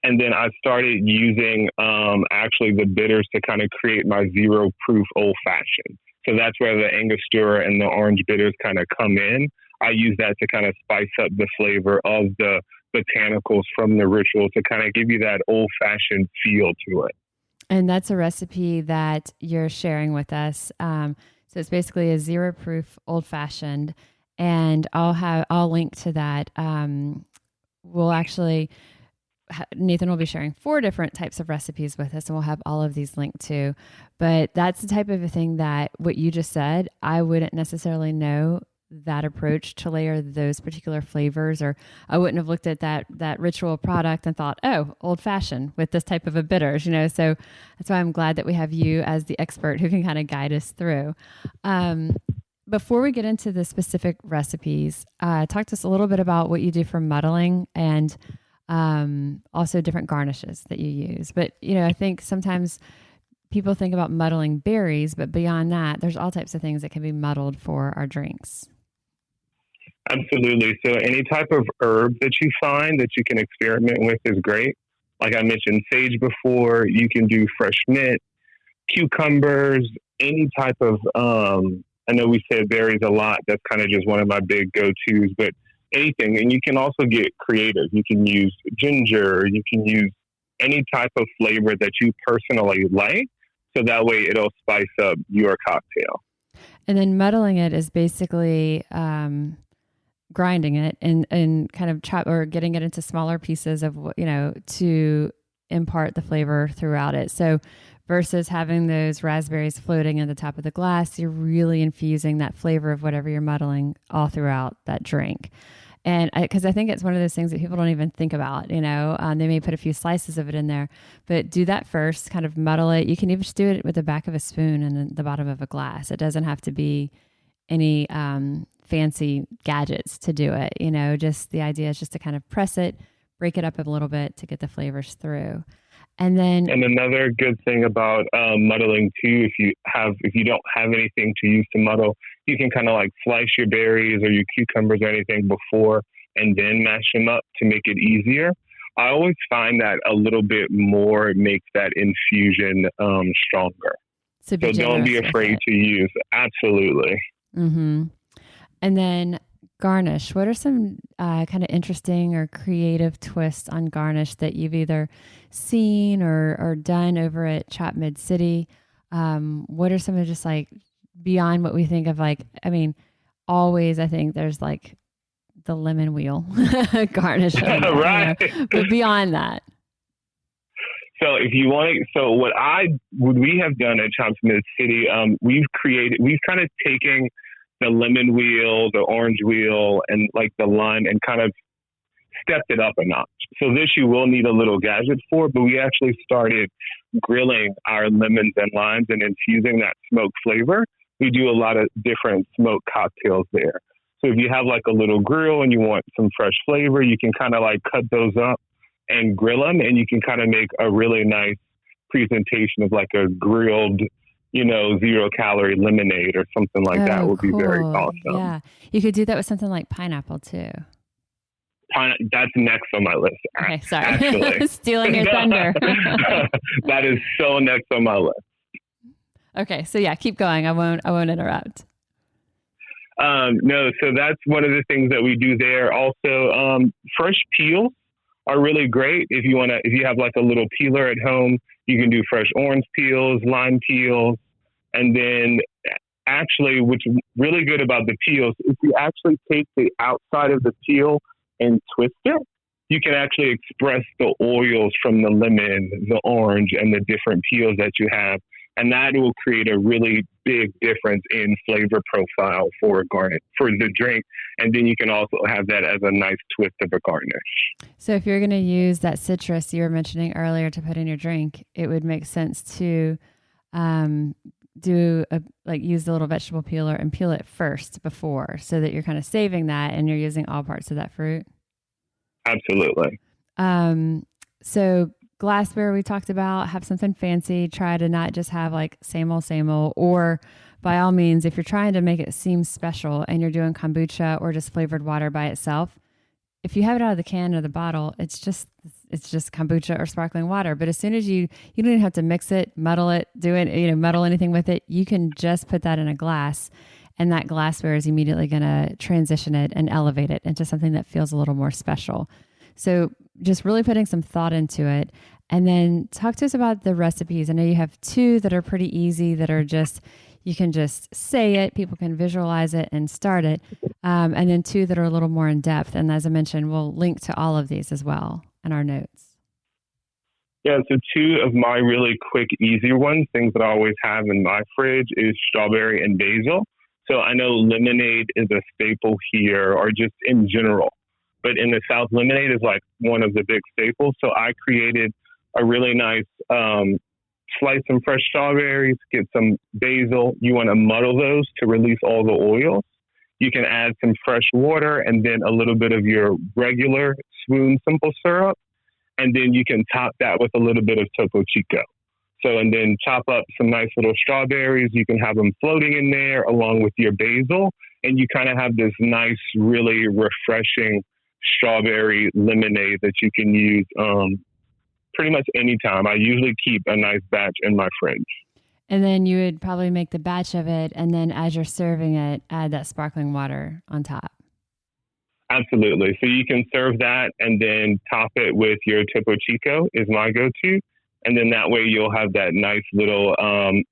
And then I started using actually the bitters to kind of create my zero proof old fashioned. So that's where the Angostura and the orange bitters kind of come in. I use that to kind of spice up the flavor of the botanicals from the Ritual to kind of give you that old fashioned feel to it. And that's a recipe that you're sharing with us. So it's basically a zero proof old fashioned, and I'll link to that. We'll actually, Nathan will be sharing 4 different types of recipes with us, and we'll have all of these linked too. But that's the type of a thing that what you just said, I wouldn't necessarily know that approach to layer those particular flavors, or I wouldn't have looked at that Ritual product and thought, oh, old fashioned with this type of a bitters, so that's why I'm glad that we have you as the expert who can kind of guide us through. Before we get into the specific recipes, talk to us a little bit about what you do for muddling and also different garnishes that you use. But, I think sometimes people think about muddling berries, but beyond that, there's all types of things that can be muddled for our drinks. Absolutely. So any type of herb that you find that you can experiment with is great. Like I mentioned sage before, you can do fresh mint, cucumbers, any type of, I know we said berries a lot. That's kind of just one of my big go-tos, but anything. And you can also get creative. You can use ginger. You can use any type of flavor that you personally like. So that way it'll spice up your cocktail. And then muddling it is basically grinding it and kind of chop or getting it into smaller pieces of, to impart the flavor throughout it. So versus having those raspberries floating in the top of the glass, you're really infusing that flavor of whatever you're muddling all throughout that drink. And because I think it's one of those things that people don't even think about, they may put a few slices of it in there, but do that first, kind of muddle it. You can even just do it with the back of a spoon and the bottom of a glass. It doesn't have to be any fancy gadgets to do it. Just the idea is just to kind of press it, break it up a little bit to get the flavors through. And another good thing about muddling too, if you don't have anything to use to muddle, you can kind of like slice your berries or your cucumbers or anything before and then mash them up to make it easier. I always find that a little bit more makes that infusion stronger. So don't be afraid to use. Absolutely. Mm-hmm. And then garnish. What are some kind of interesting or creative twists on garnish that you've either seen or done over at Tchoups Mid-City? What are some of just like beyond what we think of? Always I think there's like the lemon wheel garnish. Right. But beyond that. So if you want to, what we have done at Tchoups Mid-City, we've kind of taken the lemon wheel, the orange wheel, and like the lime and kind of stepped it up a notch. So this you will need a little gadget for, but we actually started grilling our lemons and limes and infusing that smoked flavor. We do a lot of different smoked cocktails there. So if you have like a little grill and you want some fresh flavor, you can kind of like cut those up and grill them, and you can kind of make a really nice presentation of like a grilled, 0-calorie lemonade or something like that would be very awesome. Yeah. You could do that with something like pineapple too. That's next on my list. Okay, sorry. Actually. Stealing your thunder. That is so next on my list. Okay, so yeah, keep going. I won't interrupt. No, so that's one of the things that we do there. Also, fresh peels are really great. If you have like a little peeler at home, you can do fresh orange peels, lime peels, and then actually, what's really good about the peels, if you actually take the outside of the peel and twist it, you can actually express the oils from the lemon, the orange, and the different peels that you have. And that will create a really big difference in flavor profile for the drink. And then you can also have that as a nice twist of a garnish. So if you're going to use that citrus you were mentioning earlier to put in your drink, it would make sense to use the little vegetable peeler and peel it first before, so that you're kind of saving that and you're using all parts of that fruit. Absolutely. So glassware we talked about, have something fancy, try to not just have like same old, or by all means, if you're trying to make it seem special and you're doing kombucha or just flavored water by itself, if you have it out of the can or the bottle, it's just kombucha or sparkling water. But as soon as you don't even have to mix it, muddle anything with it, you can just put that in a glass, and that glassware is immediately going to transition it and elevate it into something that feels a little more special. So just really putting some thought into it. And then talk to us about the recipes. I know you have 2 that are pretty easy, that are you can just say it, people can visualize it and start it. And then 2 that are a little more in depth. And as I mentioned, we'll link to all of these as well in our notes. Yeah, so 2 of my really quick, easy ones, things that I always have in my fridge, is strawberry and basil. So I know lemonade is a staple here, or just in general. But in the South, lemonade is like one of the big staples. So I created a really nice slice some fresh strawberries, get some basil. You want to muddle those to release all the oils. You can add some fresh water and then a little bit of your regular swoon simple syrup. And then you can top that with a little bit of Topo Chico. So, and then chop up some nice little strawberries. You can have them floating in there along with your basil. And you kind of have this nice, really refreshing strawberry lemonade that you can use pretty much anytime. I usually keep a nice batch in my fridge. And then you would probably make the batch of it, and then as you're serving it, add that sparkling water on top. Absolutely. So you can serve that and then top it with your Topo Chico is my go-to. And then that way you'll have that nice little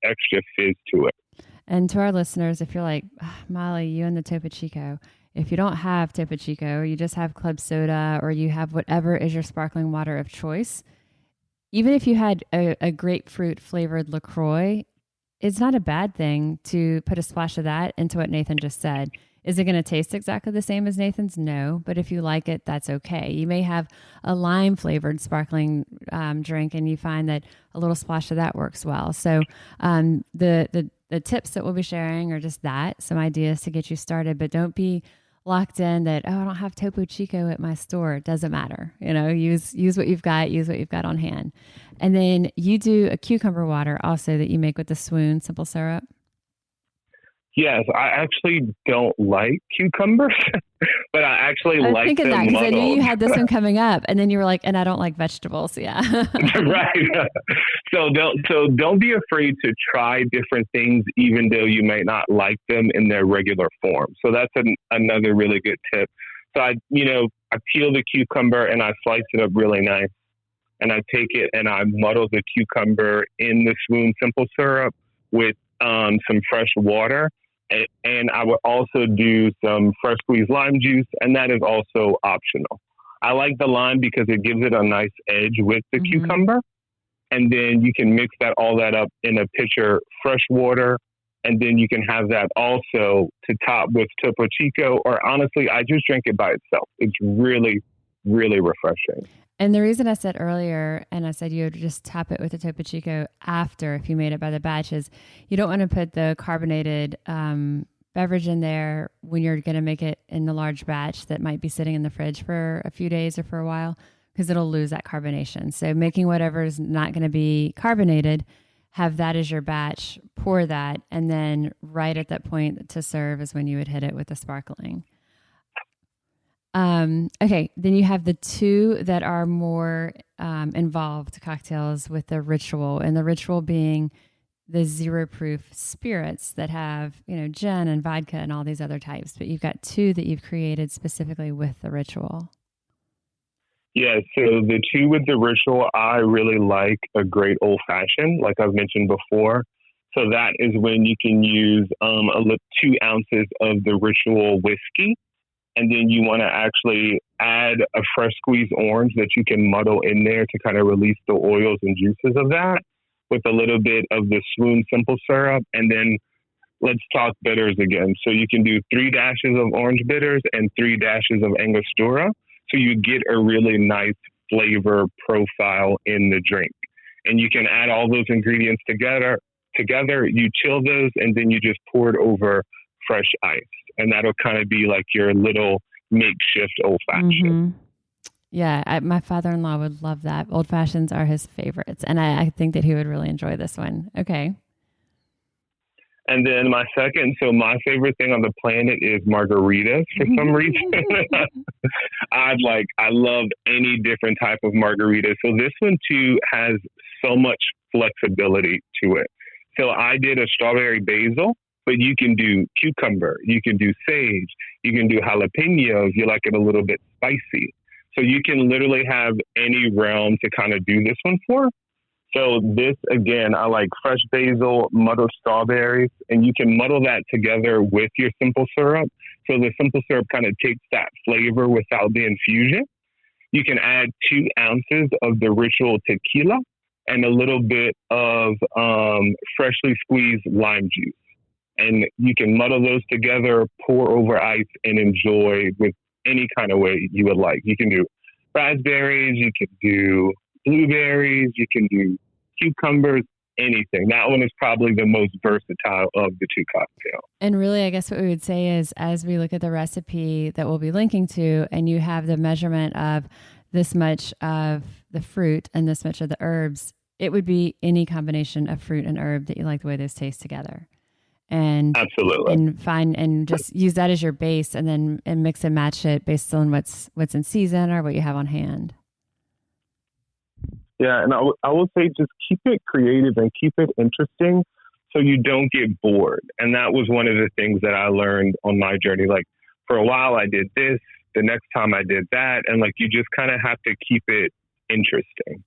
extra fizz to it. And to our listeners, if you're like, Molly, you and the Topo Chico, if you don't have Topo Chico, or you just have club soda, or you have whatever is your sparkling water of choice, even if you had a grapefruit flavored LaCroix, it's not a bad thing to put a splash of that into what Nathan just said. Is it going to taste exactly the same as Nathan's? No, but if you like it, that's okay. You may have a lime flavored sparkling drink, and you find that a little splash of that works well. So the tips that we'll be sharing are just that, some ideas to get you started, but don't be locked in that, I don't have Topo Chico at my store. It doesn't matter. Use what you've got on hand. And then you do a cucumber water also that you make with the swoon simple syrup. Yes, I actually don't like cucumbers, but I actually like them muddled. I was thinking that because I knew you had this one coming up, and then you were like, and I don't like vegetables. Yeah. Right. So don't be afraid to try different things, even though you may not like them in their regular form. So that's another really good tip. So I peel the cucumber and I slice it up really nice, and I take it and I muddle the cucumber in the swoon simple syrup with some fresh water. And I would also do some fresh squeezed lime juice, and that is also optional. I like the lime because it gives it a nice edge with the cucumber. And then you can mix all that up in a pitcher, fresh water, and then you can have that also to top with Topo Chico, or honestly, I just drink it by itself. It's really, really refreshing. And the reason I said earlier, and I said you would just top it with the Topo Chico after, if you made it by the batch, is you don't want to put the carbonated beverage in there when you're going to make it in the large batch that might be sitting in the fridge for a few days or for a while, because it'll lose that carbonation. So making whatever is not going to be carbonated, have that as your batch, pour that, and then right at that point to serve is when you would hit it with the sparkling. Okay, then you have the 2 that are more involved cocktails with the ritual, and the ritual being the zero proof spirits that have, gin and vodka and all these other types, but you've got two that you've created specifically with the ritual. Yeah, so the two with the ritual, I really like a great old fashioned, like I've mentioned before. So that is when you can use 2 ounces of the ritual whiskey. And then you want to actually add a fresh squeezed orange that you can muddle in there to kind of release the oils and juices of that, with a little bit of the swoon simple syrup. And then let's talk bitters again. So you can do 3 dashes of orange bitters and 3 dashes of Angostura. So you get a really nice flavor profile in the drink. And you can add all those ingredients together, you chill those, and then you just pour it over fresh ice. And that'll kind of be like your little makeshift old fashioned. Mm-hmm. Yeah, my father-in-law would love that. Old fashions are his favorites. And I think that he would really enjoy this one. Okay. And then my favorite thing on the planet is margaritas for some reason. I love any different type of margarita. So this one too has so much flexibility to it. So I did a strawberry basil, but you can do cucumber, you can do sage, you can do jalapenos. You like it a little bit spicy. So you can literally have any realm to kind of do this one for. So this, again, I like fresh basil, muddled strawberries, and you can muddle that together with your simple syrup. So the simple syrup kind of takes that flavor without the infusion. You can add 2 ounces of the ritual tequila and a little bit of freshly squeezed lime juice. And you can muddle those together, pour over ice, and enjoy with any kind of way you would like. You can do raspberries, you can do blueberries, you can do cucumbers, anything. That one is probably the most versatile of the 2 cocktails. And really, I guess what we would say is, as we look at the recipe that we'll be linking to, and you have the measurement of this much of the fruit and this much of the herbs, it would be any combination of fruit and herb that you like the way those taste together. And absolutely, and just use that as your base, and then mix and match it based on what's in season or what you have on hand. Yeah, and I will say just keep it creative and keep it interesting so you don't get bored. And that was one of the things that I learned on my journey. Like for a while I did this, the next time I did that, and like you just kind of have to keep it interesting.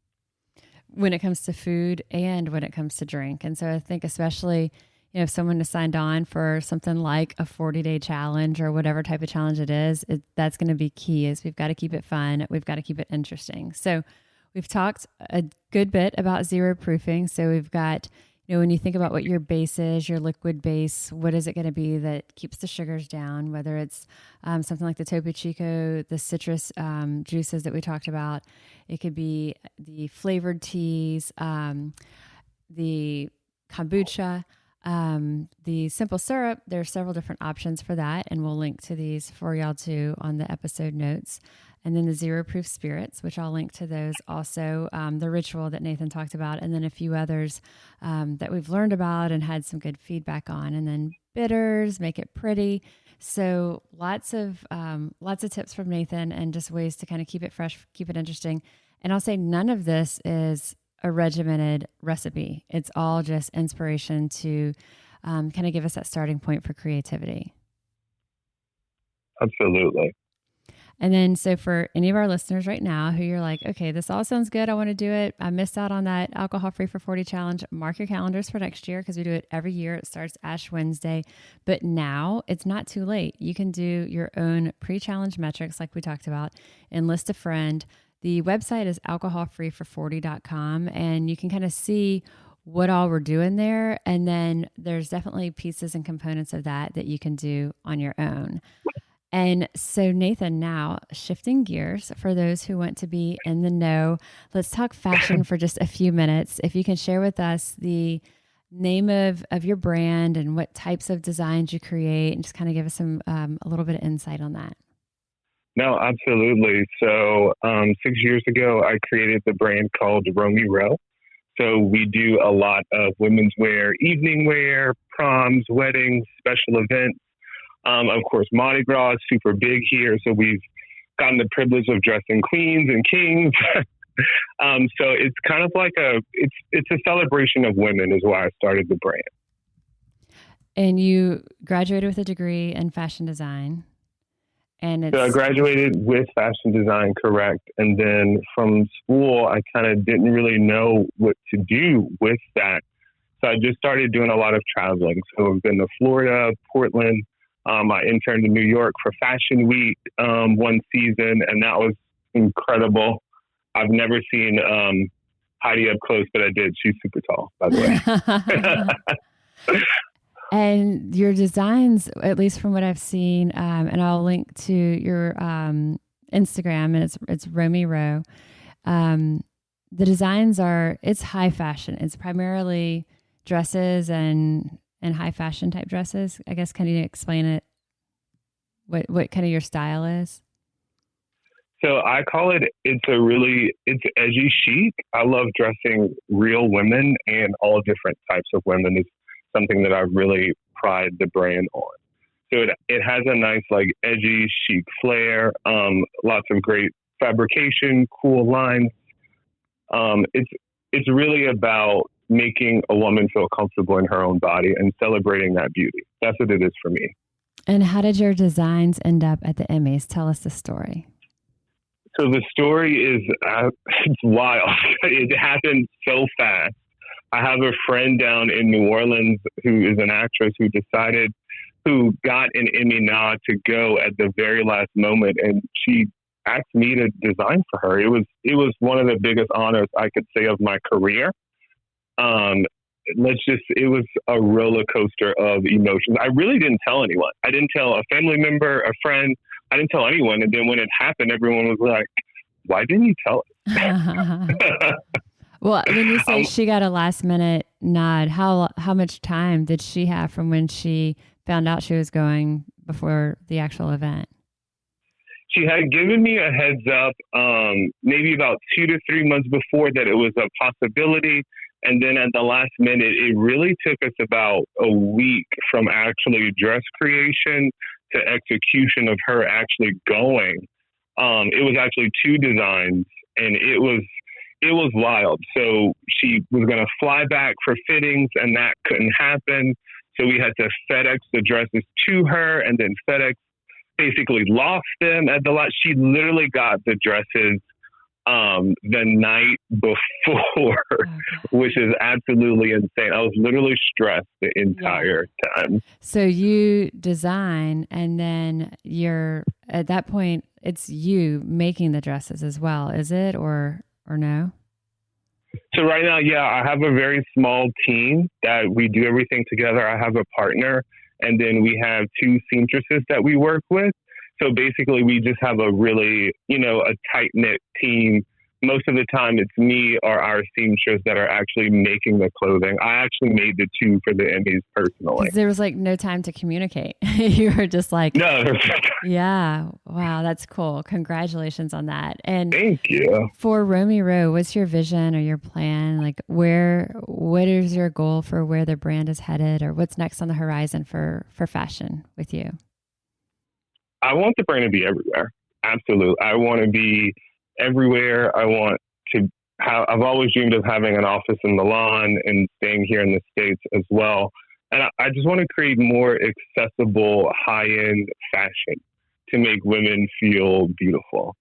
When it comes to food and when it comes to drink. And so I think especially, if someone is signed on for something like a 40-day challenge or whatever type of challenge it is, that's going to be key. Is we've got to keep it fun. We've got to keep it interesting. So we've talked a good bit about zero proofing. So we've got, when you think about what your base is, your liquid base, what is it going to be that keeps the sugars down? Whether it's something like the Topo Chico, the citrus juices that we talked about. It could be the flavored teas, the kombucha, the simple syrup. There are several different options for that, and we'll link to these for y'all too on the episode notes. And then the zero proof spirits, which I'll link to those also, the ritual that Nathan talked about, and then a few others that we've learned about and had some good feedback on. And then bitters, make it pretty. So lots of tips from Nathan, and just ways to kind of keep it fresh, keep it interesting. And I'll say none of this is a regimented recipe. It's all just inspiration to kind of give us that starting point for creativity. Absolutely. And then, so for any of our listeners right now who you're like, okay, this all sounds good, I want to do it, I missed out on that alcohol-free for 40 challenge, mark your calendars for next year, because we do it every year. It starts Ash Wednesday. But now it's not too late. You can do your own pre-challenge metrics like we talked about, enlist a friend. The website is alcoholfreefor40.com, and you can kind of see what all we're doing there. And then there's definitely pieces and components of that you can do on your own. And so, Nathan, now shifting gears for those who want to be in the know, let's talk fashion for just a few minutes. If you can share with us the name of your brand and what types of designs you create, and just kind of give us some a little bit of insight on that. No, absolutely. So 6 years ago, I created the brand called Romy Row. So we do a lot of women's wear, evening wear, proms, weddings, special events. Of course, Mardi Gras is super big here. So we've gotten the privilege of dressing queens and kings. So it's kind of like it's a celebration of women is why I started the brand. And you graduated with a degree in fashion design. And So I graduated with fashion design, correct. And then from school, I kind of didn't really know what to do with that. So I just started doing a lot of traveling. So I've been to Florida, Portland. I interned in New York for Fashion Week one season, and that was incredible. I've never seen Heidi up close, but I did. She's super tall, by the way. And your designs, at least from what I've seen, and I'll link to your Instagram, and it's Romy Rowe. The designs it's high fashion. It's primarily dresses and high fashion type dresses. I guess, can you explain it? What kind of your style is? So I call it's edgy chic. I love dressing real women and all different types of women. It's something that I really pride the brand on. So it has a nice like edgy chic flair, lots of great fabrication, cool lines. It's really about making a woman feel comfortable in her own body and celebrating that beauty. That's what it is for me. And how did your designs end up at the Emmys? Tell us the story. So the story is it's wild. It happened so fast. I have a friend down in New Orleans who is an actress who got an Emmy nod to go at the very last moment, and she asked me to design for her. It was one of the biggest honors I could say of my career. It was a roller coaster of emotions. I really didn't tell anyone. I didn't tell a family member, a friend. I didn't tell anyone. And then when it happened, everyone was like, "Why didn't you tell us?" Well, when you say she got a last minute nod, how much time did she have from when she found out she was going before the actual event? She had given me a heads up, maybe about 2 to 3 months before that it was a possibility. And then at the last minute, it really took us about a week from actually dress creation to execution of her actually going. It was actually 2 designs, and it was wild. So she was going to fly back for fittings, and that couldn't happen. So we had to FedEx the dresses to her, and then FedEx basically lost them at the lot. She literally got the dresses the night before, which is absolutely insane. I was literally stressed the entire time. So you design, and then at that point, it's you making the dresses as well, is it, or no? So right now, I have a very small team that we do everything together. I have a partner, and then we have 2 seamstresses that we work with. So basically, we just have a really, a tight-knit team. Most of the time, it's me or our seamstress that are actually making the clothing. I actually made the 2 for the Emmys personally. There was like no time to communicate. You were just like, no. Yeah. Wow. That's cool. Congratulations on that. And thank you. For Romy Rowe, what's your vision or your plan? Like what is your goal for where the brand is headed, or what's next on the horizon for fashion with you? I want the brand to be everywhere. Absolutely. I want to be everywhere. I've always dreamed of having an office in Milan and staying here in the States as well. And I just want to create more accessible, high-end fashion to make women feel beautiful.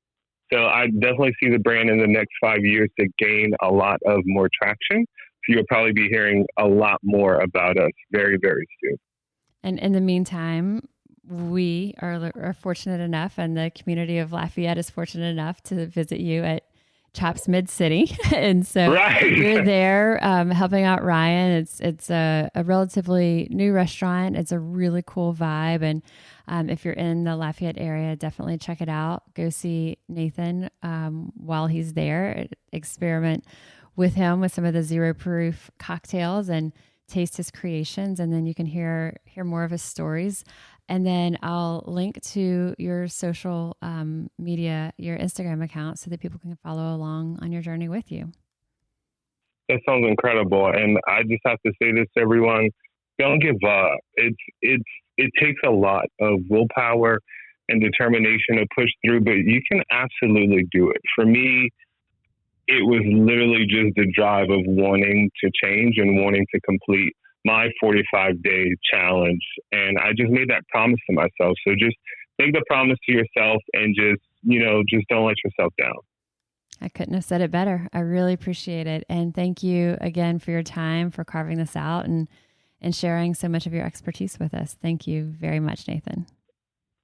So I definitely see the brand in the next 5 years to gain a lot of more traction. So you'll probably be hearing a lot more about us very, very soon. And in the meantime, we are fortunate enough, and the community of Lafayette is fortunate enough to visit you at Tchoups Mid-City. And so you're there helping out Ryan. It's a relatively new restaurant. It's a really cool vibe. And if you're in the Lafayette area, definitely check it out. Go see Nathan while he's there. Experiment with him with some of the zero proof cocktails and taste his creations. And then you can hear more of his stories. And then I'll link to your social media, your Instagram account, so that people can follow along on your journey with you. That sounds incredible. And I just have to say this to everyone, don't give up. It takes a lot of willpower and determination to push through, but you can absolutely do it. For me, it was literally just the drive of wanting to change and wanting to complete my 45-day challenge. And I just made that promise to myself. So just make the promise to yourself and just don't let yourself down. I couldn't have said it better. I really appreciate it. And thank you again for your time, for carving this out and sharing so much of your expertise with us. Thank you very much, Nathan.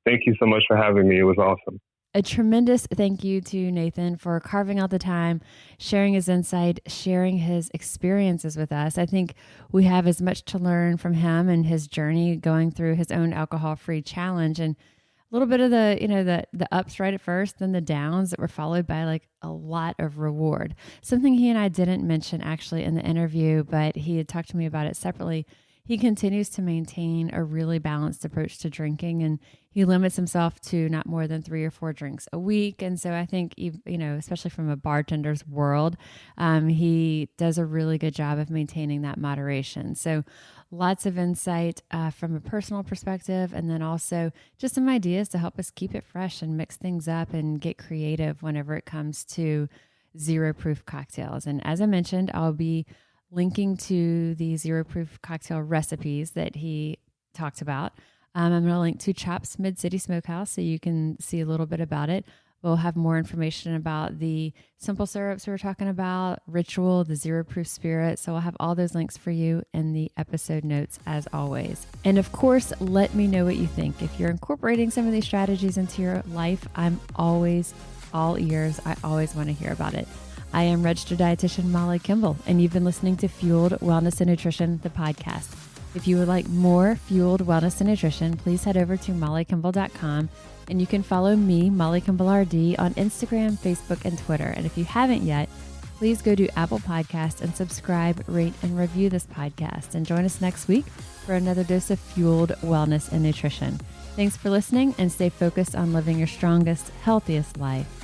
Thank you so much for having me. It was awesome. A tremendous thank you to Nathan for carving out the time, sharing his insight, sharing his experiences with us. I think we have as much to learn from him and his journey going through his own alcohol-free challenge, and a little bit of the ups right at first, then the downs that were followed by like a lot of reward. Something he and I didn't mention actually in the interview, but he had talked to me about it separately. He continues to maintain a really balanced approach to drinking, and he limits himself to not more than 3 or 4 drinks a week. And so I think, especially from a bartender's world, he does a really good job of maintaining that moderation. So lots of insight from a personal perspective, and then also just some ideas to help us keep it fresh and mix things up and get creative whenever it comes to zero proof cocktails. And as I mentioned, I'll be linking to the zero proof cocktail recipes that he talked about. I'm going to link to Tchoups Mid-City Smokehouse so you can see a little bit about it. We'll have more information about the simple syrups we were talking about, Ritual, the zero proof spirit. So I'll have all those links for you in the episode notes as always. And of course, let me know what you think. If you're incorporating some of these strategies into your life, I'm always all ears. I always want to hear about it. I am registered dietitian Molly Kimball, and you've been listening to Fueled Wellness and Nutrition, the podcast. If you would like more Fueled Wellness and Nutrition, please head over to mollykimball.com, and you can follow me, Molly Kimball RD, on Instagram, Facebook, and Twitter. And if you haven't yet, please go to Apple Podcasts and subscribe, rate, and review this podcast. And join us next week for another dose of Fueled Wellness and Nutrition. Thanks for listening, and stay focused on living your strongest, healthiest life.